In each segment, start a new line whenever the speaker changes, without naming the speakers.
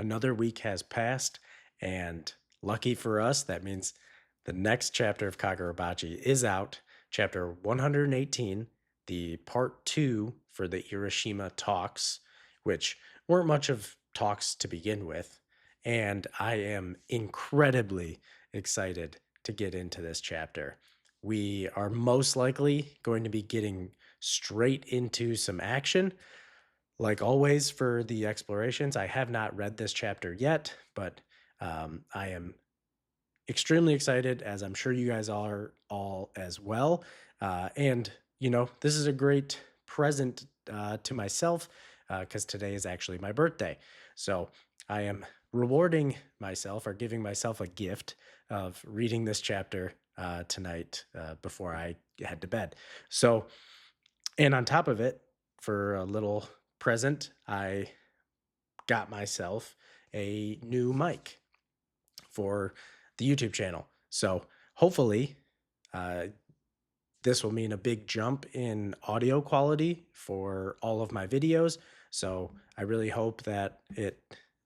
Another week has passed, and lucky for us, that means the next chapter of Kagurabachi is out, chapter 118, the part two for the Irishima talks, which weren't much of talks to begin with. And I am incredibly excited to get into this chapter. We are most likely going to be getting straight into some action. Like always for the explorations, I have not read this chapter yet, but I am extremely excited, as I'm sure you guys are all as well. This is a great present to myself because today is actually my birthday. So I am rewarding myself or giving myself a gift of reading this chapter tonight before I head to bed. So, and on top of it, for a little present, I got myself a new mic for the YouTube channel. So hopefully, uh, this will mean a big jump in audio quality for all of my videos. So I really hope that it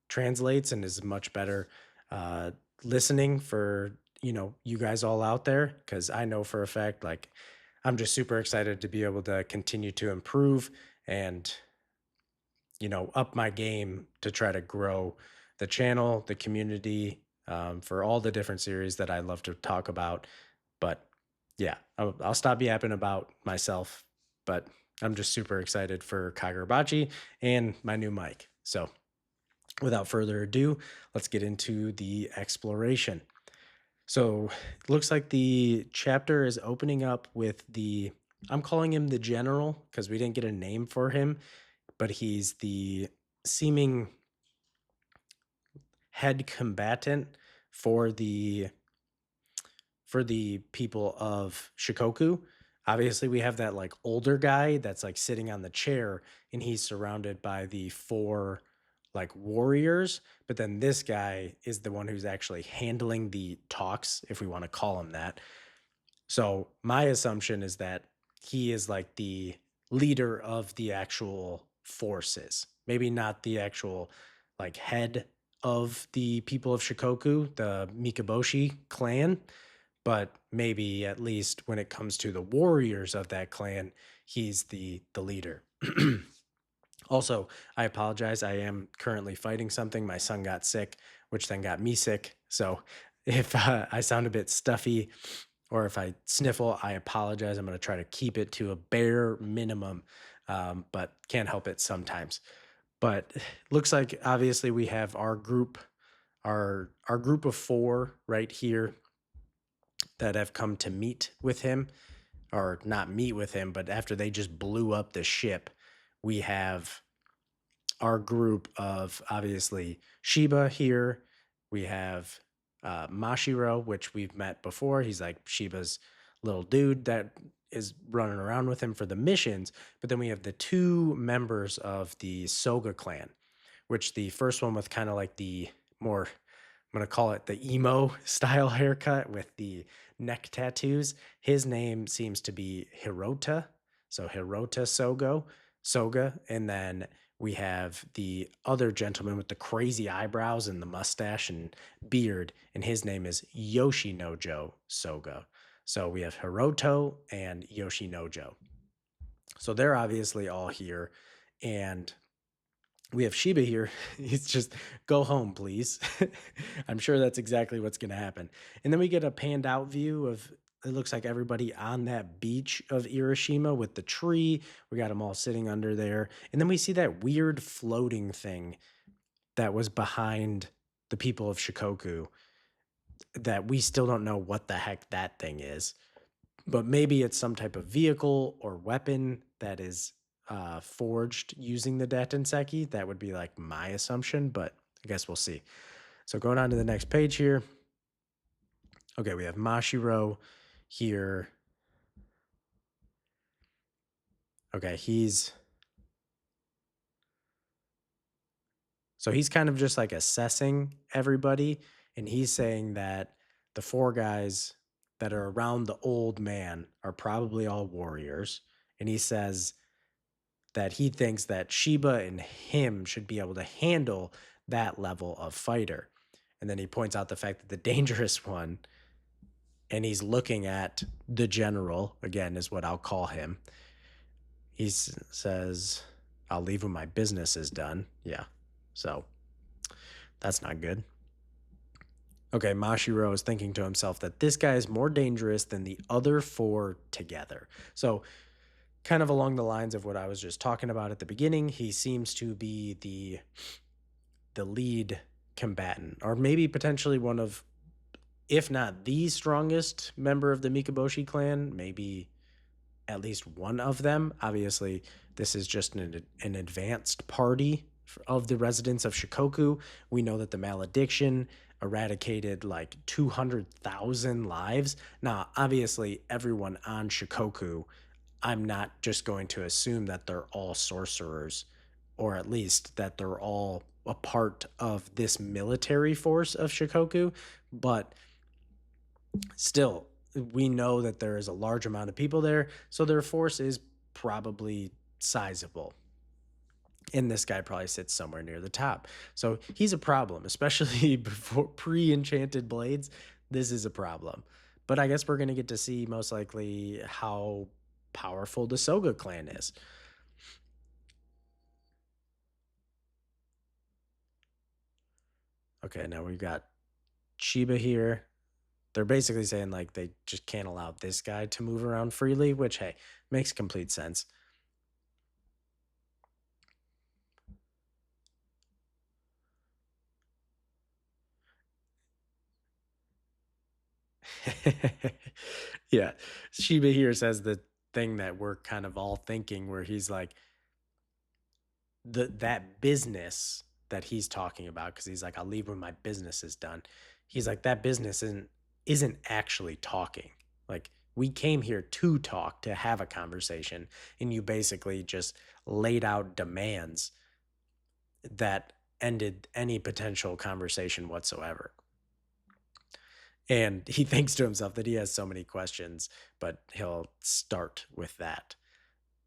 translates and is much better uh, listening for you guys all out there, because I know for a fact, like, I'm just super excited to be able to continue to improve and up my game to try to grow the channel, the community, for all the different series that I love to talk about. But yeah, I'll stop yapping about myself, but I'm just super excited for Kagurabachi and my new mic. So without further ado, let's get into the exploration. So it looks like the chapter is opening up with I'm calling him the general because we didn't get a name for him, but he's the seeming head combatant for the people of Shikoku. Obviously, we have that like older guy that's like sitting on the chair and he's surrounded by the four like warriors, but then this guy is the one who's actually handling the talks, if we want to call him that. So, my assumption is that he is like the leader of the actual forces. Maybe not the actual like head of the people of Shikoku, the Mikaboshi clan, but maybe at least when it comes to the warriors of that clan, he's the leader. Also, I apologize. I am currently fighting something. My son got sick, which then got me sick. So if I sound a bit stuffy or if I sniffle, I apologize. I'm going to try to keep it to a bare minimum, but can't help it sometimes. But looks like obviously we have our group of four right here that have come to meet with him, or not meet with him, but after they just blew up the ship, we have our group of obviously Shiba here. We have Mashiro, which we've met before. He's like Shiba's little dude that is running around with him for the missions. But then we have the two members of the Soga clan, which the first one with kind of like the more, I'm going to call it the emo style haircut with the neck tattoos. His name seems to be Hirota. So Hirota Soga. And then we have the other gentleman with the crazy eyebrows and the mustache and beard, and his name is Yoshinojo Soga. So we have Hiroto and Yoshinojo. So they're obviously all here. And we have Shiba here. He's just go home, please. I'm sure that's exactly what's going to happen. And then we get a panned out view of it looks like everybody on that beach of Irishima with the tree. We got them all sitting under there. And then we see that weird floating thing that was behind the people of Shikoku that we still don't know what the heck that thing is. But maybe it's some type of vehicle or weapon that is forged using the Datenseki. That would be like my assumption, but I guess we'll see. So going on to the next page here. Okay, we have Mashiro here. Okay, he's kind of just like assessing everybody, and he's saying that the four guys that are around the old man are probably all warriors. And he says that he thinks that Shiba and him should be able to handle that level of fighter. And then he points out the fact that the dangerous one, and he's looking at the general, again, is what I'll call him. Says, I'll leave when my business is done. Yeah. So that's not good. Okay, Mashiro is thinking to himself that this guy is more dangerous than the other four together. So, kind of along the lines of what I was just talking about at the beginning, he seems to be the lead combatant, or maybe potentially one of, if not the strongest member of the Mikaboshi clan, maybe at least one of them. Obviously, this is just an advanced party of the residents of Shikoku. We know that the malediction eradicated like 200,000 lives. Now, obviously, everyone on Shikoku, I'm not just going to assume that they're all sorcerers, or at least that they're all a part of this military force of Shikoku, but still, we know that there is a large amount of people there, so their force is probably sizable. And this guy probably sits somewhere near the top. So he's a problem, especially before pre-enchanted blades. This is a problem. But I guess we're going to get to see most likely how powerful the Soga clan is. Okay, now we've got Chiba here. They're basically saying like they just can't allow this guy to move around freely, which, hey, makes complete sense. Yeah. Shiba here says the thing that we're kind of all thinking, where he's like, that business that he's talking about, because he's like, I'll leave when my business is done. He's like, that business isn't actually talking. Like, we came here to talk, to have a conversation, and you basically just laid out demands that ended any potential conversation whatsoever. And he thinks to himself that he has so many questions, but he'll start with that.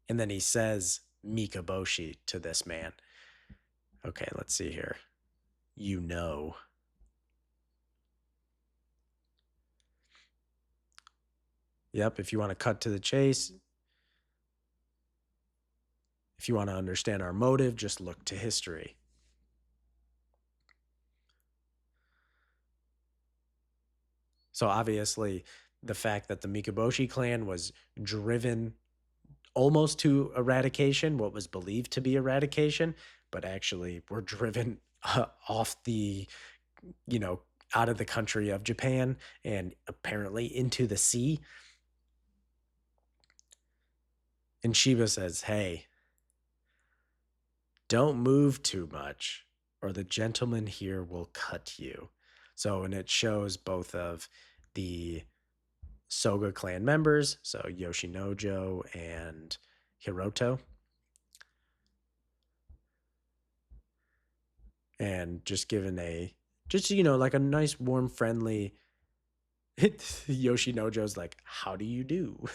And then he says Mikaboshi to this man. Okay, let's see here. You know. Yep, if you want to cut to the chase, if you want to understand our motive, just look to history. So obviously, the fact that the Mikaboshi clan was driven almost to eradication, what was believed to be eradication, but actually were driven off the, you know, out of the country of Japan and apparently into the sea. And Shiba says, hey, don't move too much or the gentleman here will cut you. So, and it shows both of the Soga clan members, so Yoshinojo and Hiroto. And just given just, like a nice, warm, friendly, Yoshinojo's like, how do you do?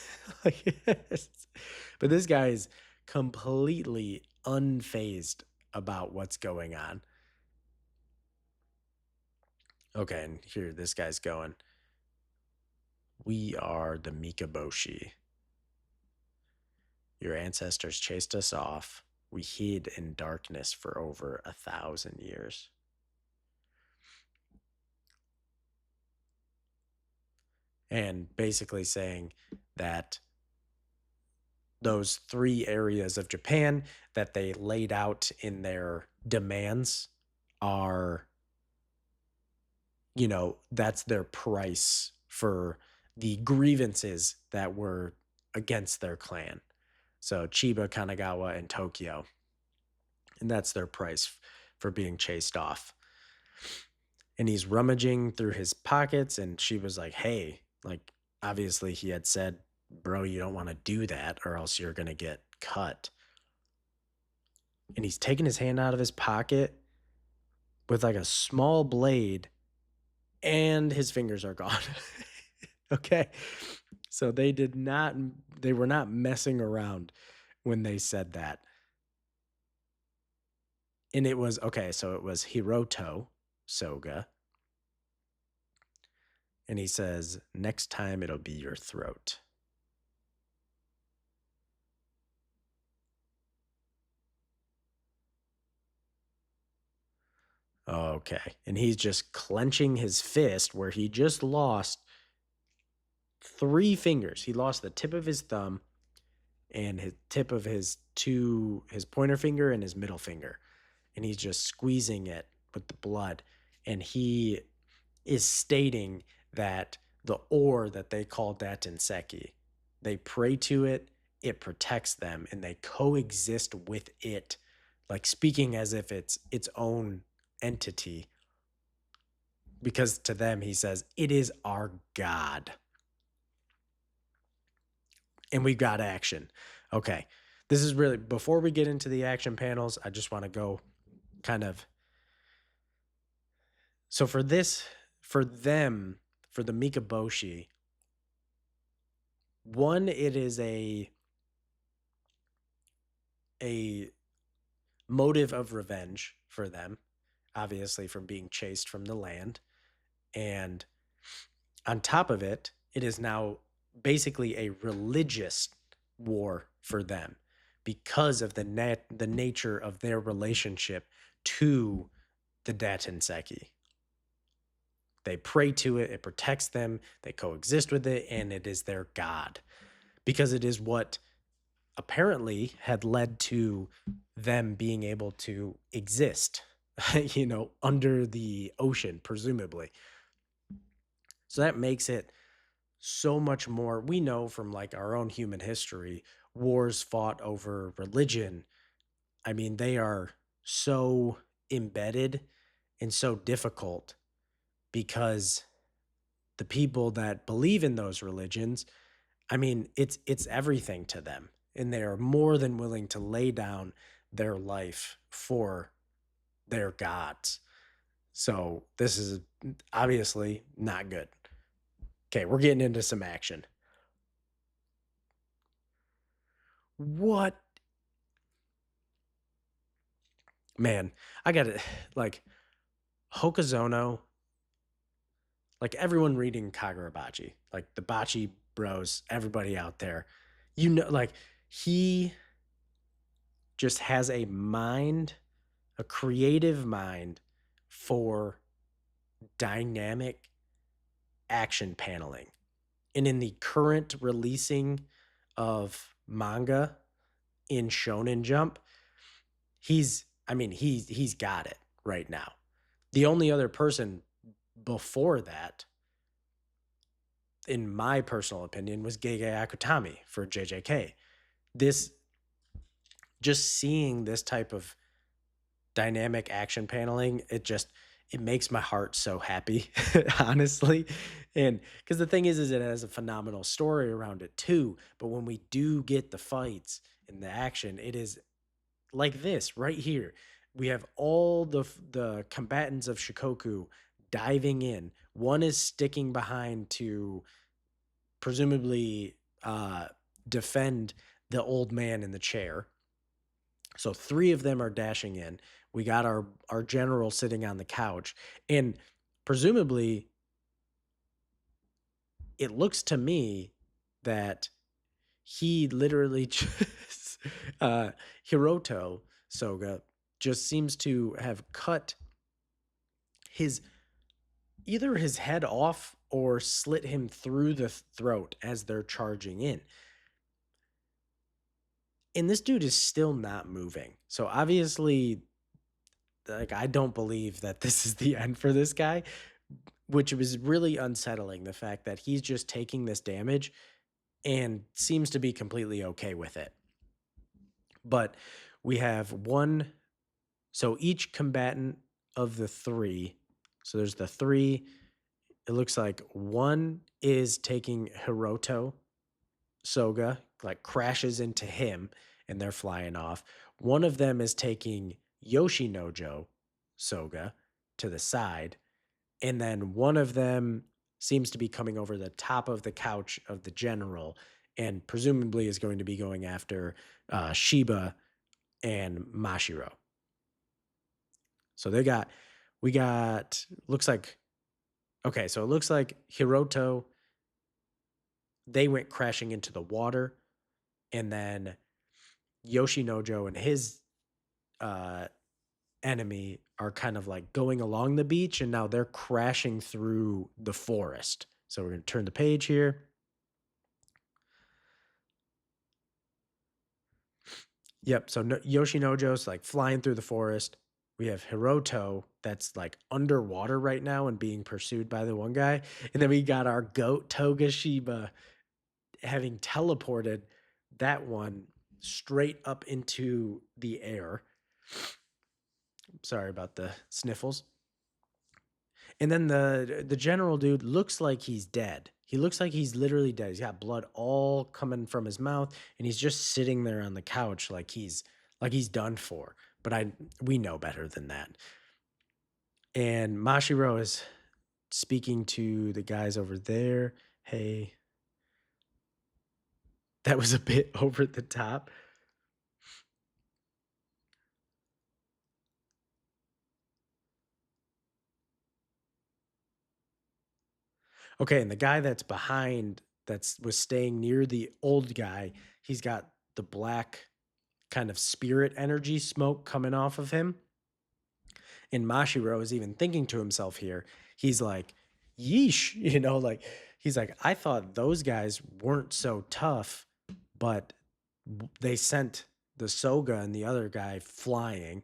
But this guy is completely unfazed about what's going on. Okay, and here this guy's going, we are the Mikaboshi. Your ancestors chased us off. We hid in darkness for over 1,000 years. And basically saying that those 3 areas of Japan that they laid out in their demands are, that's their price for the grievances that were against their clan. So Chiba, Kanagawa, and Tokyo. And that's their price for being chased off. And he's rummaging through his pockets, and she was like, hey, like, obviously he had said, bro, you don't want to do that or else you're going to get cut. And he's taking his hand out of his pocket with like a small blade, and his fingers are gone. Okay. So they were not messing around when they said that. And it was okay, so it was Hiroto Soga, and he says, "Next time it'll be your throat." Okay. And he's just clenching his fist where he just lost three fingers. He lost the tip of his thumb and his tip of his pointer finger and his middle finger. And he's just squeezing it with the blood. And he is stating that the ore that they call Datinseki, they pray to it, it protects them, and they coexist with it, like speaking as if it's its own entity. Because to them, he says, it is our God. And we've got action. Okay. This is really, before we get into the action panels, I just want to go kind of. So for this, for them, for the Mikaboshi, one, it is a motive of revenge for them, obviously from being chased from the land. And on top of it, it is now basically a religious war for them because of the nature of their relationship to the Datinseki. They pray to it, it protects them, they coexist with it, and it is their god. Because it is what apparently had led to them being able to exist, under the ocean, presumably. So that makes it so much more. We know from like our own human history, wars fought over religion. I mean, they are so embedded and so difficult because the people that believe in those religions, I mean, it's everything to them, and they are more than willing to lay down their life for their gods. So this is obviously not good. Okay, we're getting into some action. What, man? I got to like Hokazono, like everyone reading Kagurabachi, like the Bachi bros, everybody out there, like he just has a mind, a creative mind for dynamic action paneling. And in the current releasing of manga in Shonen Jump, he's got it right now. The only other person before that, in my personal opinion, was Gege Akutami for JJK. This, just seeing this type of dynamic action paneling, it makes my heart so happy, honestly. And because the thing is it has a phenomenal story around it too. But when we do get the fights and the action, it is like this right here. We have all the combatants of Shikoku diving in. One is sticking behind to presumably defend the old man in the chair. So three of them are dashing in. We got our general sitting on the couch, and presumably, it looks to me that he literally just Hiroto Soga just seems to have cut his either his head off or slit him through the throat as they're charging in. And this dude is still not moving. So obviously, like, I don't believe that this is the end for this guy, which was really unsettling. The fact that he's just taking this damage and seems to be completely okay with it. But we have one, so each combatant of the three, so there's the three, it looks like one is taking Hiroto Soga, like crashes into him and they're flying off. One of them is taking Yoshinojo Soga to the side. And then one of them seems to be coming over the top of the couch of the general and presumably is going to be going after Shiba and Mashiro. So we got, looks like, okay, so it looks like Hiroto, they went crashing into the water, and then Yoshinojo and his uh, enemy are kind of like going along the beach, and now they're crashing through the forest. So we're going to turn the page here. Yep. So Yoshinojo's like flying through the forest. We have Hiroto that's like underwater right now and being pursued by the one guy. And then we got our goat Togashiba having teleported that one straight up into the air. Sorry about the sniffles. And then the general dude looks like he's dead. He looks like he's literally dead. He's got blood all coming from his mouth, and he's just sitting there on the couch like he's done for. But we know better than that. And Mashiro is speaking to the guys over there. Hey, that was a bit over the top. Okay, and the guy that's behind that's was staying near the old guy, he's got the black kind of spirit energy smoke coming off of him. And Mashiro is even thinking to himself here, he's like, yeesh, like he's like, I thought those guys weren't so tough, but they sent the Soga and the other guy flying.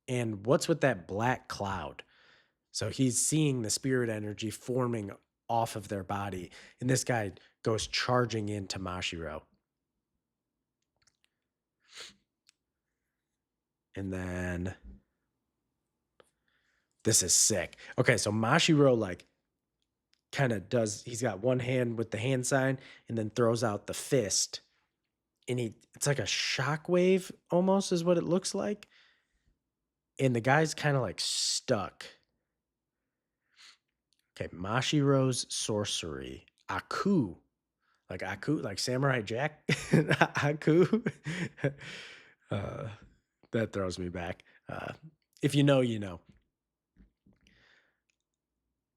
And what's with that black cloud? So he's seeing the spirit energy forming off of their body. And this guy goes charging into Mashiro. And then this is sick. Okay, so Mashiro like kind of does, he's got one hand with the hand sign and then throws out the fist. And it's like a shockwave almost is what it looks like. And the guy's kind of like stuck. Okay, Mashiro's sorcery. Aku, like Samurai Jack. Aku. uh, that throws me back. If you know, you know.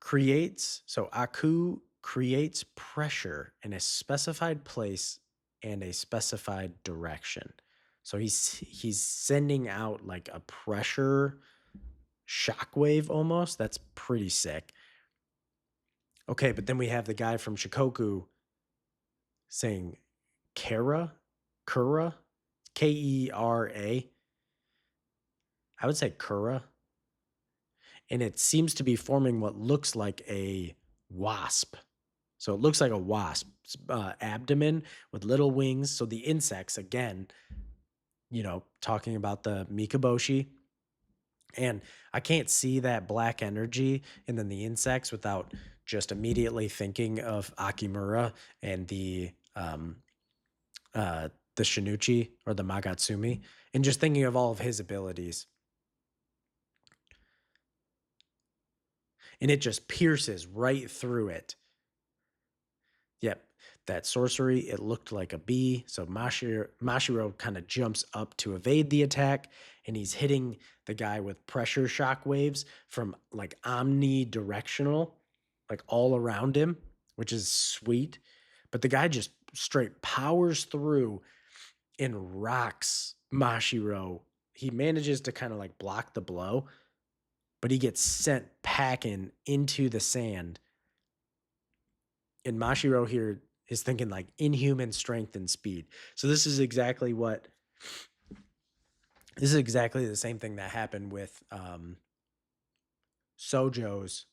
So Aku creates pressure in a specified place and a specified direction. So he's sending out like a pressure shockwave almost. That's pretty sick. Okay, but then we have the guy from Shikoku saying Kura, Kera. I would say Kura. And it seems to be forming what looks like a wasp. So it looks like a wasp's abdomen with little wings. So the insects, again, talking about the Mikaboshi. And I can't see that black energy and then the insects without just immediately thinking of Akimura and the Shinuchi or the Magatsumi, and just thinking of all of his abilities. And it just pierces right through it. Yep, that sorcery, it looked like a bee. So Mashiro kind of jumps up to evade the attack, and he's hitting the guy with pressure shock waves from like omnidirectional, like all around him, which is sweet. But the guy just straight powers through and rocks Mashiro. He manages to kind of like block the blow, but he gets sent packing into the sand. And Mashiro here is thinking like inhuman strength and speed. So this is exactly the same thing that happened with Sojo's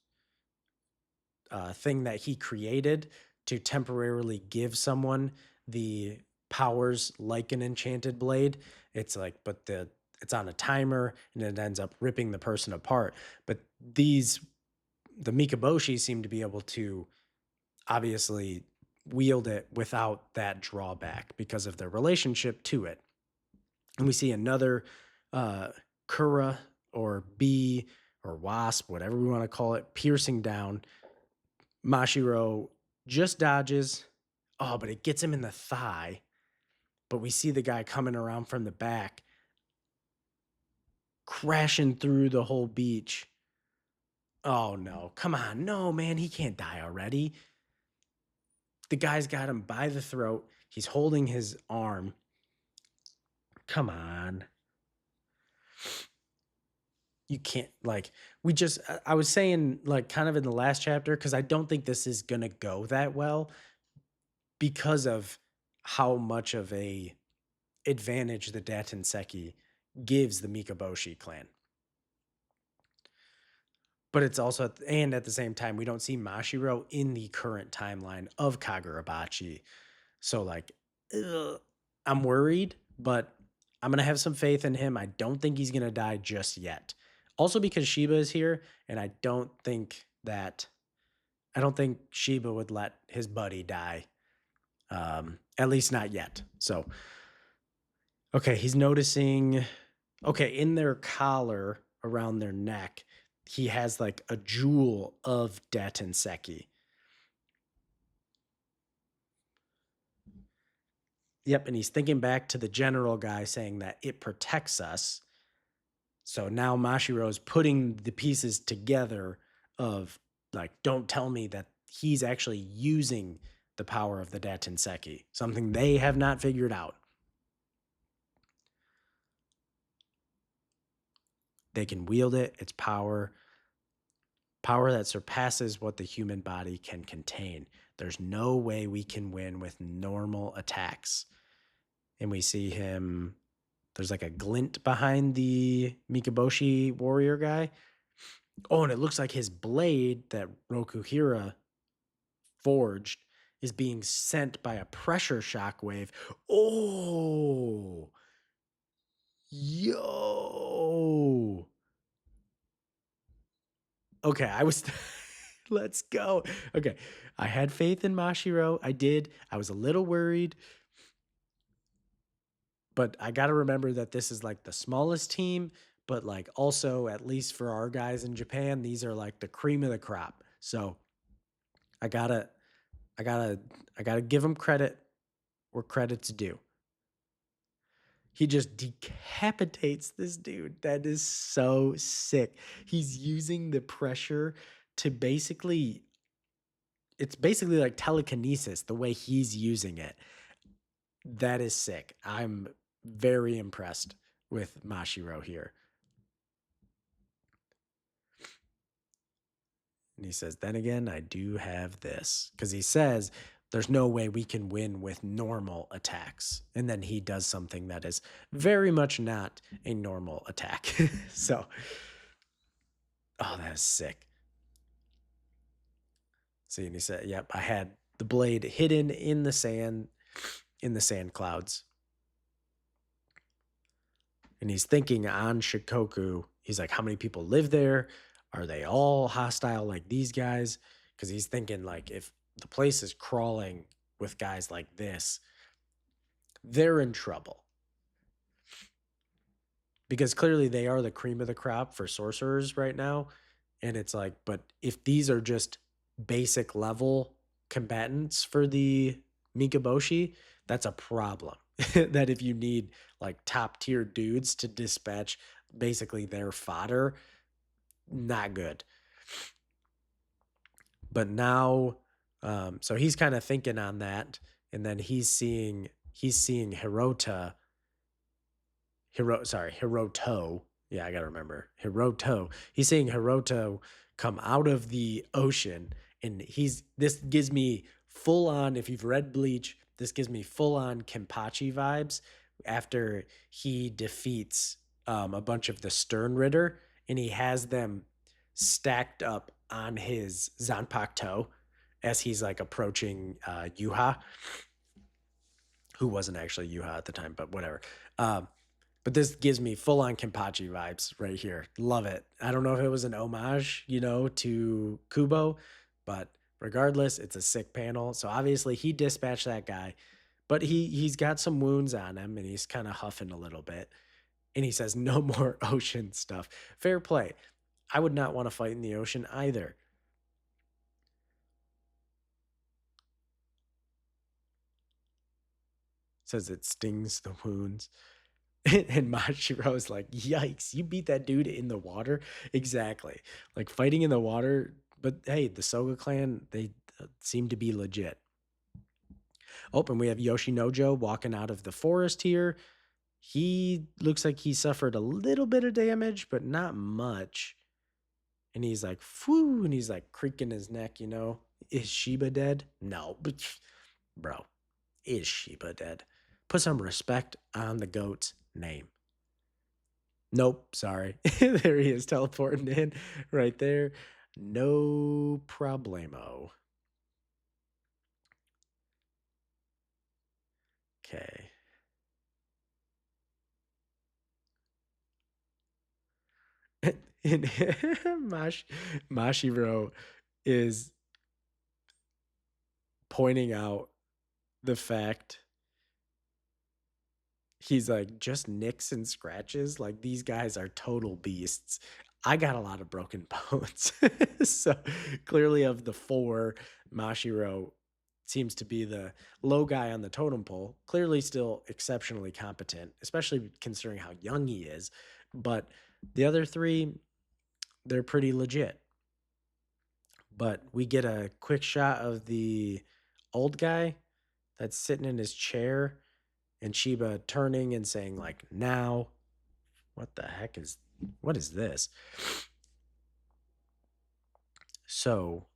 thing that he created to temporarily give someone the powers like an enchanted blade. It's like, but it's on a timer and it ends up ripping the person apart. But the Mikaboshi seem to be able to obviously wield it without that drawback because of their relationship to it. And we see another Kura or bee or wasp, whatever we want to call it, piercing down. Mashiro just dodges. Oh, but it gets him in the thigh. But we see the guy coming around from the back. crashing through the whole beach. Oh no, come on. No, man, he can't die already. The guy's got him by the throat. He's holding his arm. Come on. You can't like we just I was saying like kind of in the last chapter because I don't think this is gonna go that well because of how much of a advantage the Datinseki gives the Mikaboshi clan. But it's also and at the same time, we don't see Mashiro in the current timeline of Kagurabachi. So like, ugh, I'm worried, but I'm gonna have some faith in him. I don't think he's gonna die just yet. Also because Shiba is here, and I don't think Shiba would let his buddy die. At least not yet. So okay, he's noticing. Okay, in their collar around their neck, he has like a jewel of Datinseki. Yep, and he's thinking back to the general guy saying that it protects us. So now Mashiro is putting the pieces together of like, don't tell me that he's actually using the power of the Datinseki, something they have not figured out. They can wield it, its power that surpasses what the human body can contain. There's no way we can win with normal attacks. And we see him, there's like a glint behind the Mikaboshi warrior guy. Oh, and it looks like his blade that Rokuhira forged is being sent by a pressure shockwave. Oh, yo. Okay, I was. Let's go. Okay, I had faith in Mashiro. I did. I was a little worried, but I got to remember that this is like the smallest team, but like also, at least for our guys in Japan, these are like the cream of the crop. So I gotta, I gotta, I gotta give him credit where credit's due. He just decapitates this dude. That is so sick. He's using the pressure to basically it's basically like telekinesis the way he's using it. That is sick. I'm very impressed with Mashiro here. And he says, then again, I do have this. Because he says, there's no way we can win with normal attacks. And then he does something that is very much not a normal attack. So, oh, that is sick. See, and he said, yep, I had the blade hidden in the sand clouds. And he's thinking on Shikoku, he's like, how many people live there? Are they all hostile like these guys? Because he's thinking, like, if the place is crawling with guys like this, they're in trouble. Because clearly they are the cream of the crop for sorcerers right now. And it's like, but if these are just basic level combatants for the Mikaboshi, that's a problem. That if you need like top tier dudes to dispatch basically their fodder, not good. But now, so he's kind of thinking on that, and then he's seeing Hiroto. Yeah, I gotta remember Hiroto. He's seeing Hiroto come out of the ocean, and this gives me full on. If you've read Bleach, this gives me full on Kenpachi vibes. After he defeats a bunch of the Stern Ritter, and he has them stacked up on his Zanpakuto as he's like approaching Yuha, who wasn't actually Yuha at the time, but whatever. But this gives me full on Kenpachi vibes right here. Love it. I don't know if it was an homage, to Kubo, but regardless, it's a sick panel. So obviously he dispatched that guy, but he's got some wounds on him and he's kind of huffing a little bit. And he says, no more ocean stuff. Fair play. I would not want to fight in the ocean either. Says it stings the wounds. And Mashiro's like, "Yikes, you beat that dude in the water?" Exactly. Like fighting in the water, but hey, the Soga clan, they seem to be legit. Oh, and we have Yoshinojo walking out of the forest here. He looks like he suffered a little bit of damage, but not much. And he's like, "Phew," and he's like creaking his neck, you know. Is Sheba dead? No, but bro, is Sheba dead? Put some respect on the goat's name. Nope, sorry. There he is teleporting in right there. No problemo. Okay. And Mashiro is pointing out the fact he's like, just nicks and scratches. Like these guys are total beasts. I got a lot of broken bones. So clearly, of the four, Mashiro seems to be the low guy on the totem pole. Clearly, still exceptionally competent, especially considering how young he is. But the other three, they're pretty legit. But we get a quick shot of the old guy that's sitting in his chair and Sheba turning and saying, like, now. What is this? So,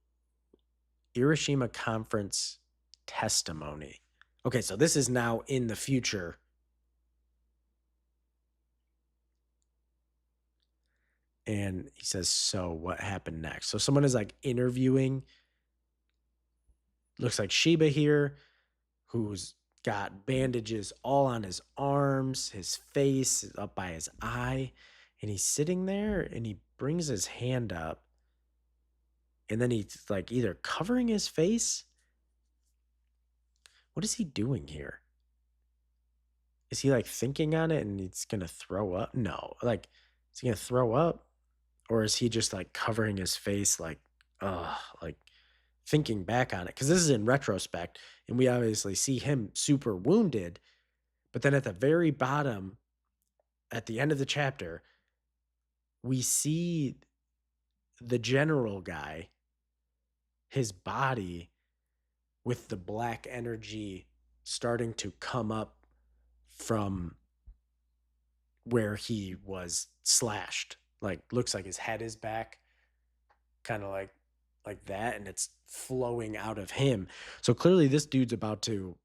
Irishima conference testimony. Okay, so this is now in the future. And he says, so what happened next? So someone is like interviewing, looks like Sheba here, who's got bandages all on his arms, his face up by his eye. And he's sitting there and he brings his hand up. And then he's like either covering his face. What is he doing here? Is he like thinking on it and he's gonna throw up? No. Like, is he gonna throw up? Or is he just like covering his face like thinking back on it? Because this is in retrospect, and we obviously see him super wounded, but then at the very bottom, at the end of the chapter, we see the general guy, his body with the black energy starting to come up from where he was slashed. Like looks like his head is back, kind of like that, and it's flowing out of him. So clearly this dude's about to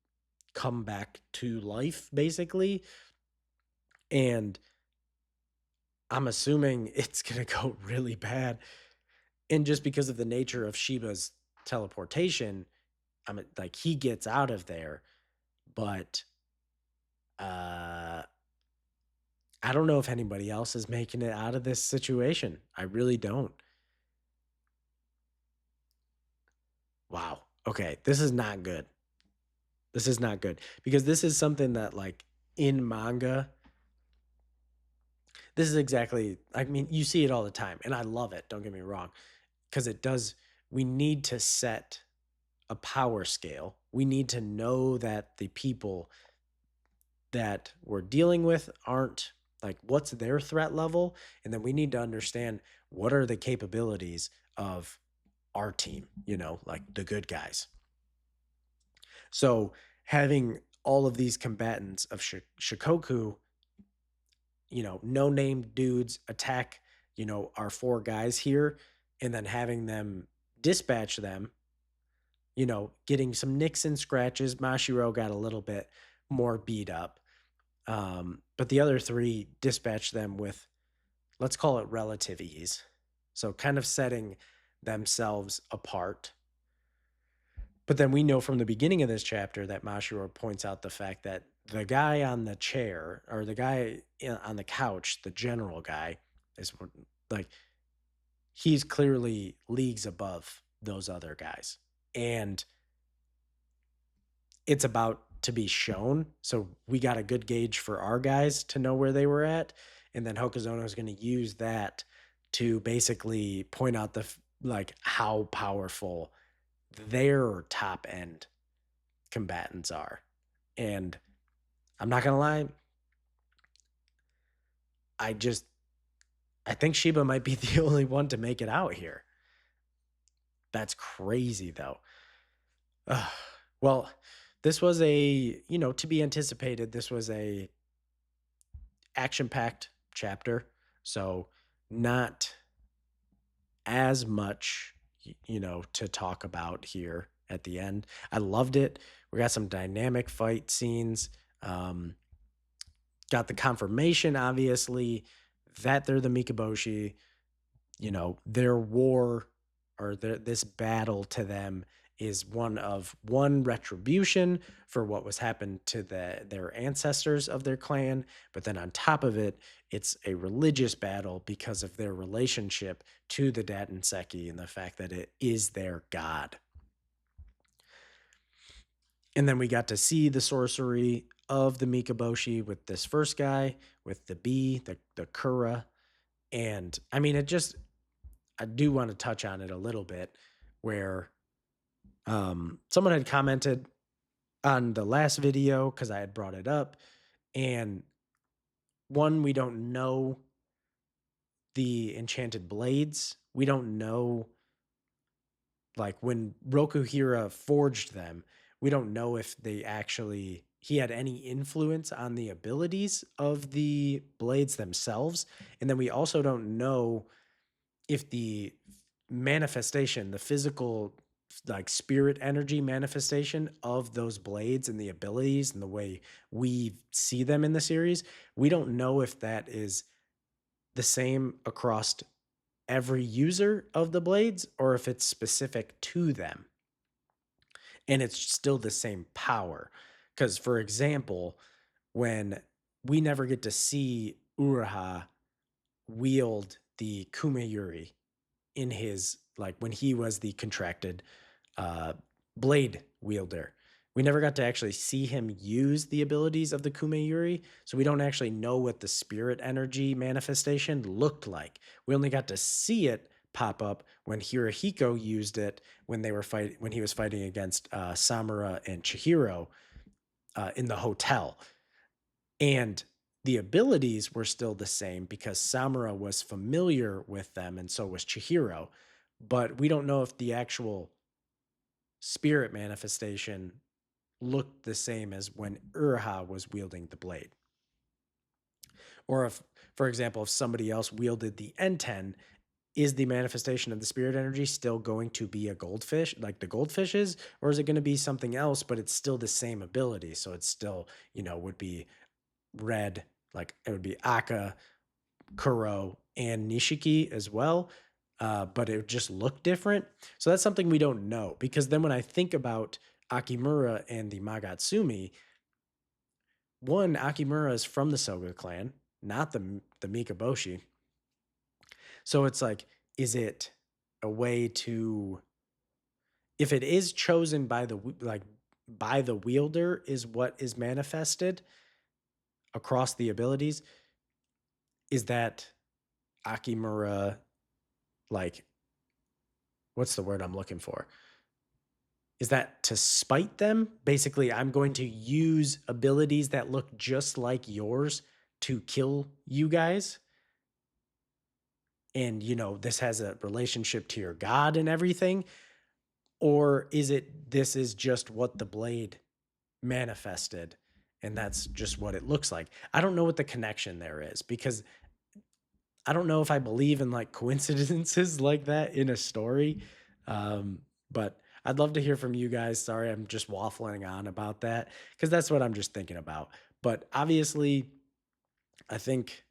come back to life, basically. And I'm assuming it's gonna go really bad. And just because of the nature of Sheba's teleportation, like he gets out of there, but uh I don't know if anybody else is making it out of this situation. I really don't. Wow. Okay, this is not good. This is not good because this is something that like in manga, this is exactly, I mean, you see it all the time and I love it, don't get me wrong, because it does, we need to set a power scale. We need to know that the people that we're dealing with aren't like what's their threat level, and then we need to understand what are the capabilities of our team, you know, like the good guys. So having all of these combatants of Shikoku, you know, no name dudes attack, you know, our four guys here, and then having them dispatch them, you know, getting some nicks and scratches. Mashiro got a little bit more beat up. But the other three dispatch them with, let's call it relative ease. So kind of setting themselves apart. But then we know from the beginning of this chapter that Mashiro points out the fact that the guy on the chair or the guy on the couch, the general guy, is like he's clearly leagues above those other guys. And it's about to be shown. So we got a good gauge for our guys to know where they were at. And then Hokuzono is going to use that to basically point out like how powerful their top end combatants are. And I'm not going to lie, I just I think Sheba might be the only one to make it out here. That's crazy though. Ugh. Well, this was to be anticipated. This was a action-packed chapter. So not as much, to talk about here at the end. I loved it. We got some dynamic fight scenes. Um, got the confirmation, obviously, that they're the Mikaboshi. Their war or this battle to them is one retribution for what was happened to their ancestors of their clan, but then on top of it, it's a religious battle because of their relationship to the Datinseki and the fact that it is their god. And then we got to see the sorcery of the Mikaboshi with this first guy, with the bee, the Kura. And I mean, I do want to touch on it a little bit where someone had commented on the last video because I had brought it up. And one, we don't know the enchanted blades. We don't know, like, when Rokuhira forged them, we don't know if he had any influence on the abilities of the blades themselves. And then we also don't know if the manifestation, the physical, like, spirit energy manifestation of those blades and the abilities and the way we see them in the series, we don't know if that is the same across every user of the blades or if it's specific to them and it's still the same power. Because, for example, when we never get to see Uraha wield the Kumeyuri in his, like, when he was the contracted uh blade wielder. We never got to actually see him use the abilities of the Kumeyuri, so we don't actually know what the spirit energy manifestation looked like. We only got to see it pop up when Hirohiko used it when he was fighting against Samura and Chihiro in the hotel. And the abilities were still the same because Samura was familiar with them and so was Chihiro. But we don't know if the actual spirit manifestation looked the same as when Urha was wielding the blade. Or if, for example, if somebody else wielded the N10, is the manifestation of the spirit energy still going to be a goldfish like the goldfish is? Or is it going to be something else, but it's still the same ability? So it's still, would be red, like it would be Aka, Kuro, and Nishiki as well. But it would just look different. So that's something we don't know. Because then when I think about Akimura and the Magatsumi, one, Akimura is from the Soga clan, not the Mikaboshi. So it's like, is it a way to, if it is chosen by by the wielder is what is manifested across the abilities, is that Akimura, like, what's the word I'm looking for? Is that to spite them? Basically, I'm going to use abilities that look just like yours to kill you guys. And, this has a relationship to your god and everything. Or is it this is just what the blade manifested and that's just what it looks like? I don't know what the connection there is because I don't know if I believe in, like, coincidences like that in a story. But I'd love to hear from you guys. Sorry, I'm just waffling on about that because that's what I'm just thinking about. But obviously, I think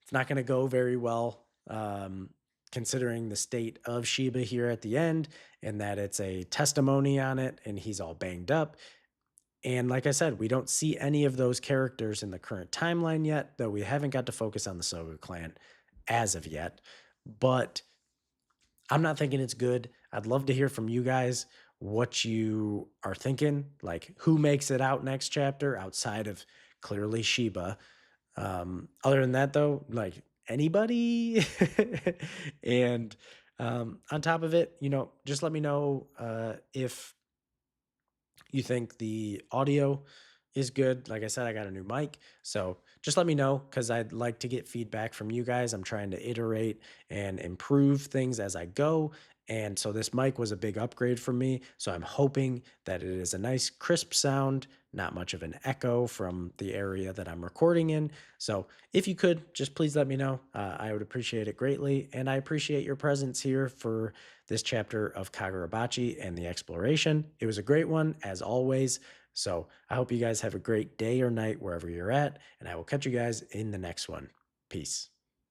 it's not going to go very well, considering the state of Sheba here at the end and that it's a testimony on it and he's all banged up. And like I said, we don't see any of those characters in the current timeline yet, though we haven't got to focus on the Soga clan as of yet. But I'm not thinking it's good. I'd love to hear from you guys what you are thinking. Like, who makes it out next chapter outside of clearly Sheba? Other than that, though, like, anybody. And on top of it, just let me know if you think the audio is good. Like I said, I got a new mic. So just let me know because I'd like to get feedback from you guys. I'm trying to iterate and improve things as I go. And so this mic was a big upgrade for me. So I'm hoping that it is a nice, crisp sound, not much of an echo from the area that I'm recording in. So if you could, just please let me know. I would appreciate it greatly. And I appreciate your presence here for this chapter of Kagurabachi and the exploration. It was a great one, as always. So I hope you guys have a great day or night wherever you're at, and I will catch you guys in the next one. Peace.